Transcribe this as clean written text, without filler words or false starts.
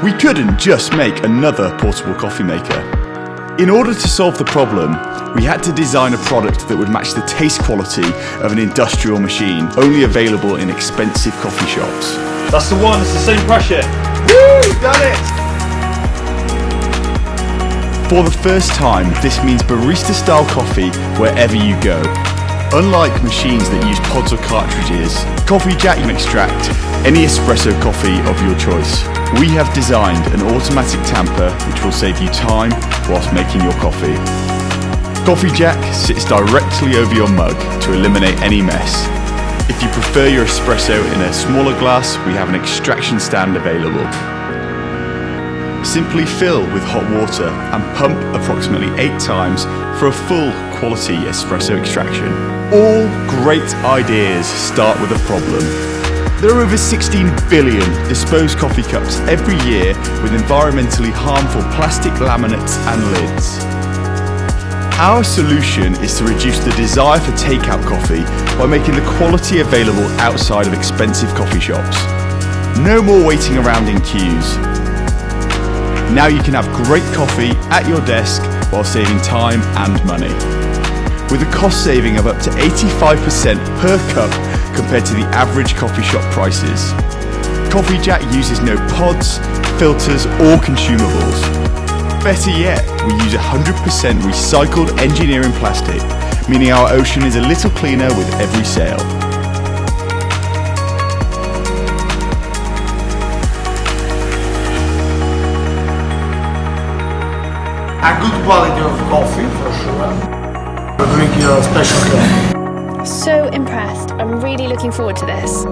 We couldn't just make another portable coffee maker. In order to solve the problem, we had to design a product that would match the taste quality of an industrial machine, only available in expensive coffee shops. That's the one, it's the same pressure. Woo! Done it! For the first time, this means barista-style coffee wherever you go. Unlike machines that use pods or cartridges, Coffee Jack can extract any espresso coffee of your choice. We have designed an automatic tamper which will save you time whilst making your coffee. Coffee Jack sits directly over your mug to eliminate any mess. If you prefer your espresso in a smaller glass, we have an extraction stand available. Simply fill with hot water and pump approximately 8 times for a full quality espresso extraction. All great ideas start with a problem. There are over 16 billion disposed coffee cups every year with environmentally harmful plastic laminates and lids. Our solution is to reduce the desire for takeout coffee by making the quality available outside of expensive coffee shops. No more waiting around in queues. Now you can have great coffee at your desk while saving time and money. With a cost saving of up to 85% per cup compared to the average coffee shop prices. Coffee Jack uses no pods, filters or consumables. Better yet, we use 100% recycled engineering plastic, meaning our ocean is a little cleaner with every sale. A good quality of coffee for sure. We're drinking a special coffee. So impressed. I'm really looking forward to this.